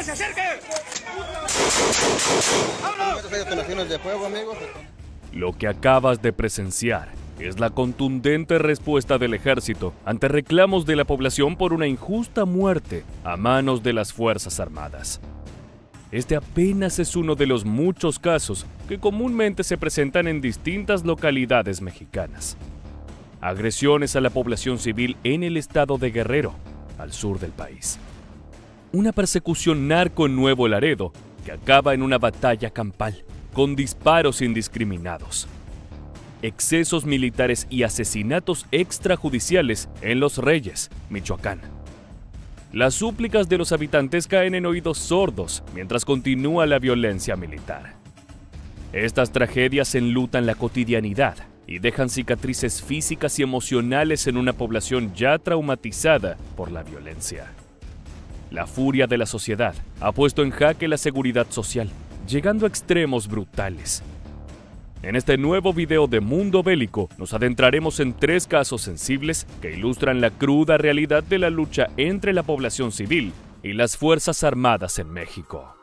se acerque! ¡Vámonos! Detonaciones de fuego, amigos. Lo que acabas de presenciar es la contundente respuesta del ejército ante reclamos de la población por una injusta muerte a manos de las Fuerzas Armadas. Este apenas es uno de los muchos casos que comúnmente se presentan en distintas localidades mexicanas. Agresiones a la población civil en el estado de Guerrero, al sur del país. Una persecución narco en Nuevo Laredo que acaba en una batalla campal con disparos indiscriminados. Excesos militares y asesinatos extrajudiciales en Los Reyes, Michoacán. Las súplicas de los habitantes caen en oídos sordos mientras continúa la violencia militar. Estas tragedias enlutan la cotidianidad y dejan cicatrices físicas y emocionales en una población ya traumatizada por la violencia. La furia de la sociedad ha puesto en jaque la seguridad social, llegando a extremos brutales. En este nuevo video de Mundo Bélico nos adentraremos en 3 casos sensibles que ilustran la cruda realidad de la lucha entre la población civil y las Fuerzas Armadas en México.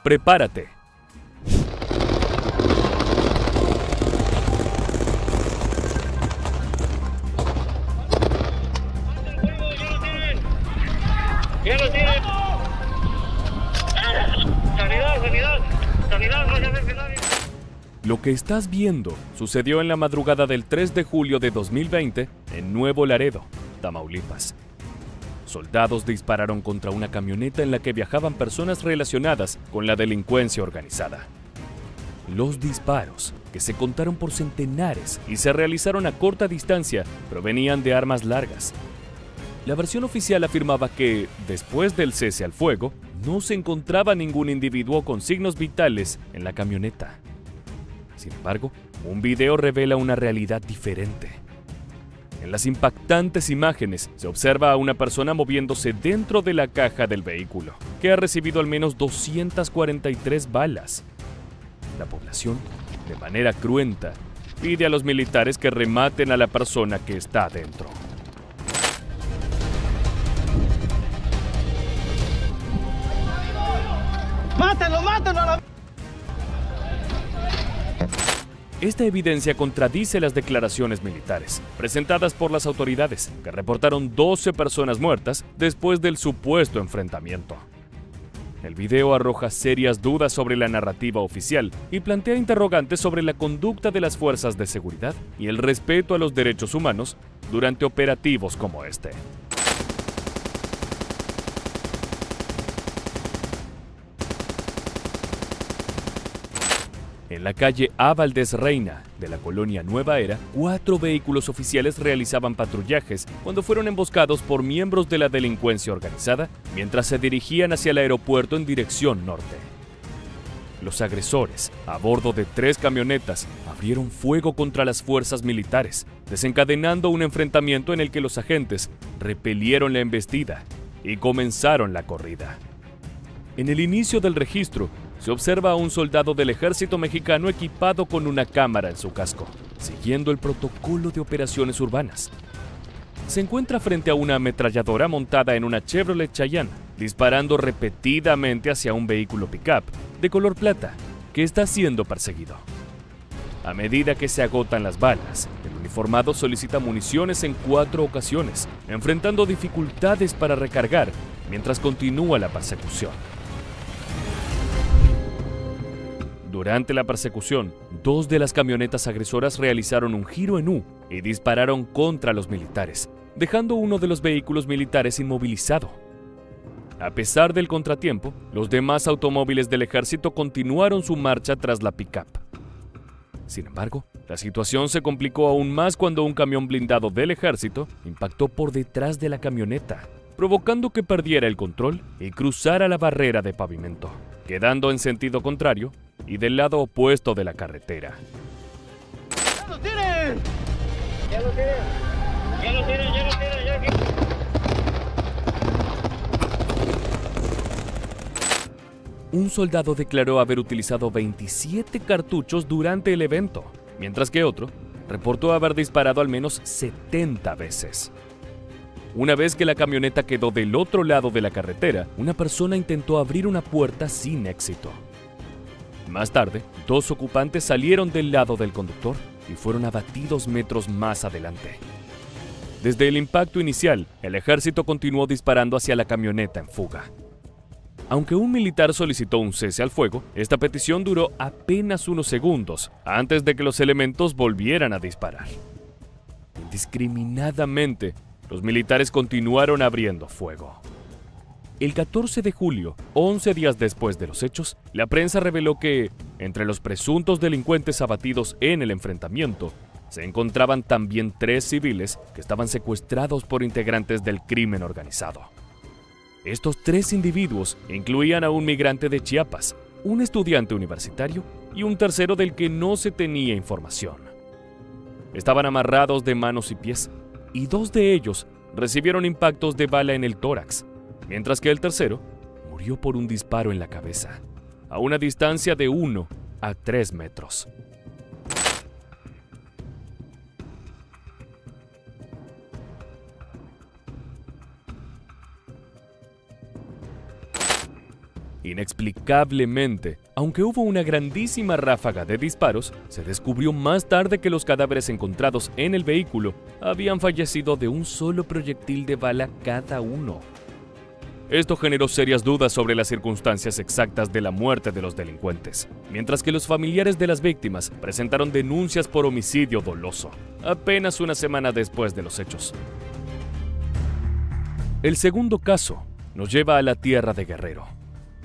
¡Prepárate! ¡Ya lo tienen! ¡Sanidad! ¡No se ve nadie! Lo que estás viendo sucedió en la madrugada del 3 de julio de 2020 en Nuevo Laredo, Tamaulipas. Soldados dispararon contra una camioneta en la que viajaban personas relacionadas con la delincuencia organizada. Los disparos, que se contaron por centenares y se realizaron a corta distancia, provenían de armas largas. La versión oficial afirmaba que, después del cese al fuego, no se encontraba ningún individuo con signos vitales en la camioneta. Sin embargo, un video revela una realidad diferente. En las impactantes imágenes se observa a una persona moviéndose dentro de la caja del vehículo, que ha recibido al menos 243 balas. La población, de manera cruenta, pide a los militares que rematen a la persona que está dentro. ¡Mátenlo! Esta evidencia contradice las declaraciones militares presentadas por las autoridades, que reportaron 12 personas muertas después del supuesto enfrentamiento. El video arroja serias dudas sobre la narrativa oficial y plantea interrogantes sobre la conducta de las fuerzas de seguridad y el respeto a los derechos humanos durante operativos como este. En la calle A. Valdés Reina de la colonia Nueva Era, 4 vehículos oficiales realizaban patrullajes cuando fueron emboscados por miembros de la delincuencia organizada mientras se dirigían hacia el aeropuerto en dirección norte. Los agresores, a bordo de 3 camionetas, abrieron fuego contra las fuerzas militares, desencadenando un enfrentamiento en el que los agentes repelieron la embestida y comenzaron la corrida. En el inicio del registro, se observa a un soldado del ejército mexicano equipado con una cámara en su casco, siguiendo el protocolo de operaciones urbanas. Se encuentra frente a una ametralladora montada en una Chevrolet Cheyenne, disparando repetidamente hacia un vehículo pick-up de color plata que está siendo perseguido. A medida que se agotan las balas, el uniformado solicita municiones en 4 ocasiones, enfrentando dificultades para recargar mientras continúa la persecución. Durante la persecución, 2 de las camionetas agresoras realizaron un giro en U y dispararon contra los militares, dejando uno de los vehículos militares inmovilizado. A pesar del contratiempo, los demás automóviles del ejército continuaron su marcha tras la pick-up. Sin embargo, la situación se complicó aún más cuando un camión blindado del ejército impactó por detrás de la camioneta, provocando que perdiera el control y cruzara la barrera de pavimento, quedando en sentido contrario y del lado opuesto de la carretera. ¡Ya lo tienen! ¡Ya lo tienen! Un soldado declaró haber utilizado 27 cartuchos durante el evento, mientras que otro reportó haber disparado al menos 70 veces. Una vez que la camioneta quedó del otro lado de la carretera, una persona intentó abrir una puerta sin éxito. Más tarde, 2 ocupantes salieron del lado del conductor y fueron abatidos metros más adelante. Desde el impacto inicial, el ejército continuó disparando hacia la camioneta en fuga. Aunque un militar solicitó un cese al fuego, esta petición duró apenas unos segundos antes de que los elementos volvieran a disparar. Indiscriminadamente, los militares continuaron abriendo fuego. El 14 de julio, 11 días después de los hechos, la prensa reveló que, entre los presuntos delincuentes abatidos en el enfrentamiento, se encontraban también 3 civiles que estaban secuestrados por integrantes del crimen organizado. Estos 3 individuos incluían a un migrante de Chiapas, un estudiante universitario y un tercero del que no se tenía información. Estaban amarrados de manos y pies, y 2 de ellos recibieron impactos de bala en el tórax, mientras que el tercero murió por un disparo en la cabeza, a una distancia de 1 a 3 metros. Inexplicablemente, aunque hubo una grandísima ráfaga de disparos, se descubrió más tarde que los cadáveres encontrados en el vehículo habían fallecido de un solo proyectil de bala cada uno. Esto generó serias dudas sobre las circunstancias exactas de la muerte de los delincuentes, mientras que los familiares de las víctimas presentaron denuncias por homicidio doloso, apenas una semana después de los hechos. El segundo caso nos lleva a la tierra de Guerrero.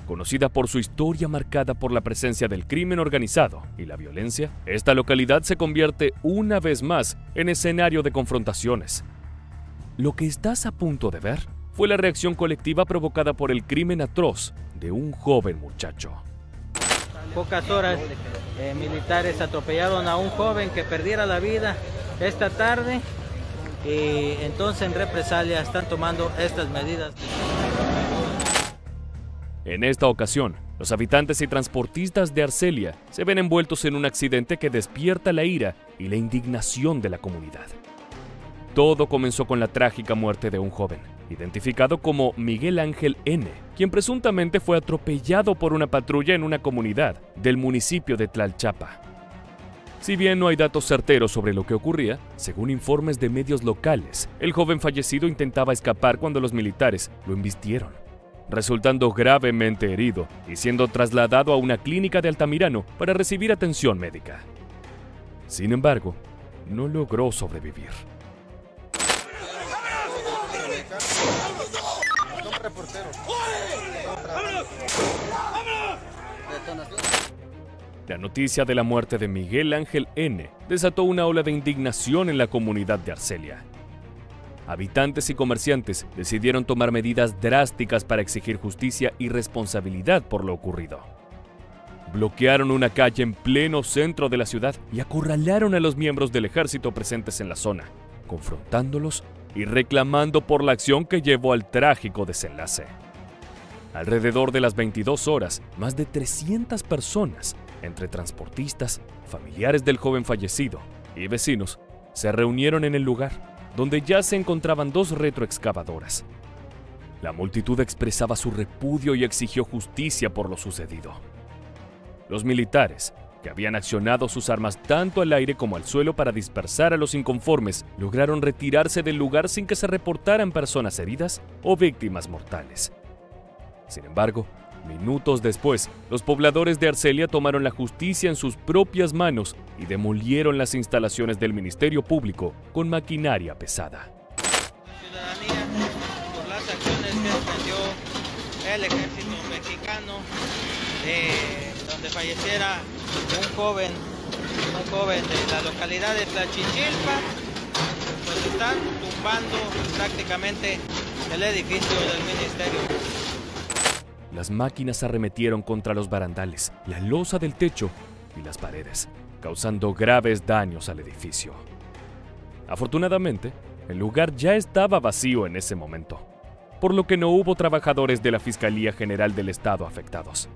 Conocida por su historia marcada por la presencia del crimen organizado y la violencia, esta localidad se convierte una vez más en escenario de confrontaciones. Lo que estás a punto de ver fue la reacción colectiva provocada por el crimen atroz de un joven muchacho. Pocas horas, militares atropellaron a un joven que perdiera la vida esta tarde y entonces en represalia están tomando estas medidas. En esta ocasión, los habitantes y transportistas de Arcelia se ven envueltos en un accidente que despierta la ira y la indignación de la comunidad. Todo comenzó con la trágica muerte de un joven, identificado como Miguel Ángel N., quien presuntamente fue atropellado por una patrulla en una comunidad del municipio de Tlalchapa. Si bien no hay datos certeros sobre lo que ocurría, según informes de medios locales, el joven fallecido intentaba escapar cuando los militares lo embistieron, resultando gravemente herido y siendo trasladado a una clínica de Altamirano para recibir atención médica. Sin embargo, no logró sobrevivir. La noticia de la muerte de Miguel Ángel N. desató una ola de indignación en la comunidad de Arcelia. Habitantes y comerciantes decidieron tomar medidas drásticas para exigir justicia y responsabilidad por lo ocurrido. Bloquearon una calle en pleno centro de la ciudad y acorralaron a los miembros del ejército presentes en la zona, confrontándolos y reclamando por la acción que llevó al trágico desenlace. Alrededor de las 22 horas, más de 300 personas, entre transportistas, familiares del joven fallecido y vecinos, se reunieron en el lugar, donde ya se encontraban 2 retroexcavadoras. La multitud expresaba su repudio y exigió justicia por lo sucedido. Los militares, que habían accionado sus armas tanto al aire como al suelo para dispersar a los inconformes, lograron retirarse del lugar sin que se reportaran personas heridas o víctimas mortales. Sin embargo, minutos después, los pobladores de Arcelia tomaron la justicia en sus propias manos y demolieron las instalaciones del Ministerio Público con maquinaria pesada. La ciudadanía, por las acciones que emprendió el ejército mexicano, donde falleciera un joven de la localidad de Tlachichilpa, pues están tumbando prácticamente el edificio del ministerio. Las máquinas arremetieron contra los barandales, la losa del techo y las paredes, causando graves daños al edificio. Afortunadamente, el lugar ya estaba vacío en ese momento, por lo que no hubo trabajadores de la Fiscalía General del Estado afectados.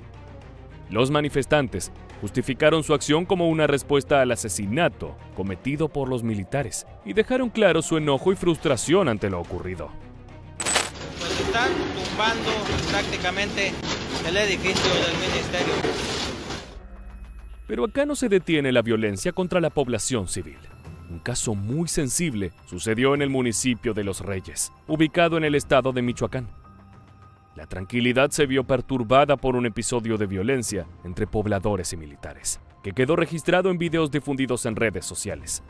Los manifestantes justificaron su acción como una respuesta al asesinato cometido por los militares y dejaron claro su enojo y frustración ante lo ocurrido. Pues están tumbando prácticamente el edificio del ministerio. Pero acá no se detiene la violencia contra la población civil. Un caso muy sensible sucedió en el municipio de Los Reyes, ubicado en el estado de Michoacán. La tranquilidad se vio perturbada por un episodio de violencia entre pobladores y militares, que quedó registrado en videos difundidos en redes sociales.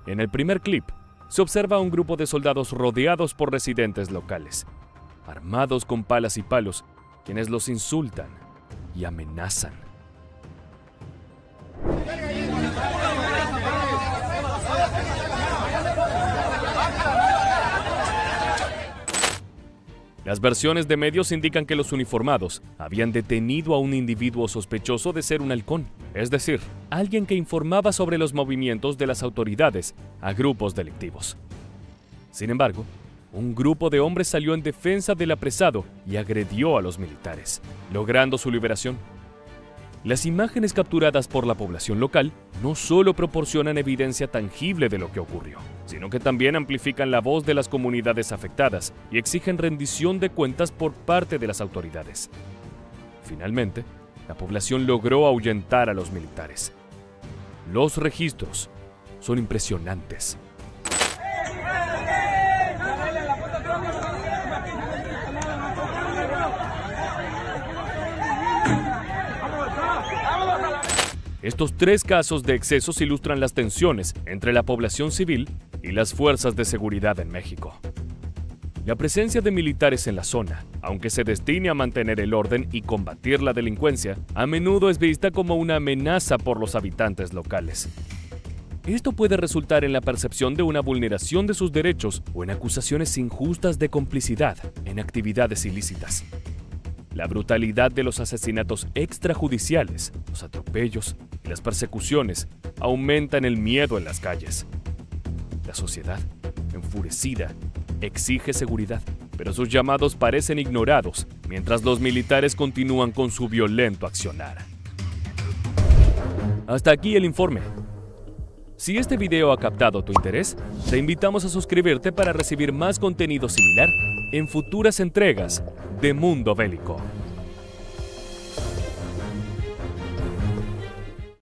En el primer clip, se observa a un grupo de soldados rodeados por residentes locales, armados con palas y palos, quienes los insultan y amenazan. Las versiones de medios indican que los uniformados habían detenido a un individuo sospechoso de ser un halcón, es decir, alguien que informaba sobre los movimientos de las autoridades a grupos delictivos. Sin embargo, un grupo de hombres salió en defensa del apresado y agredió a los militares, logrando su liberación. Las imágenes capturadas por la población local no solo proporcionan evidencia tangible de lo que ocurrió, sino que también amplifican la voz de las comunidades afectadas y exigen rendición de cuentas por parte de las autoridades. Finalmente, la población logró ahuyentar a los militares. Los registros son impresionantes. Estos 3 casos de excesos ilustran las tensiones entre la población civil y las fuerzas de seguridad en México. La presencia de militares en la zona, aunque se destine a mantener el orden y combatir la delincuencia, a menudo es vista como una amenaza por los habitantes locales. Esto puede resultar en la percepción de una vulneración de sus derechos o en acusaciones injustas de complicidad en actividades ilícitas. La brutalidad de los asesinatos extrajudiciales, los atropellos y las persecuciones aumentan el miedo en las calles. La sociedad, enfurecida, exige seguridad, pero sus llamados parecen ignorados mientras los militares continúan con su violento accionar. Hasta aquí el informe. Si este video ha captado tu interés, te invitamos a suscribirte para recibir más contenido similar en futuras entregas de Mundo Bélico.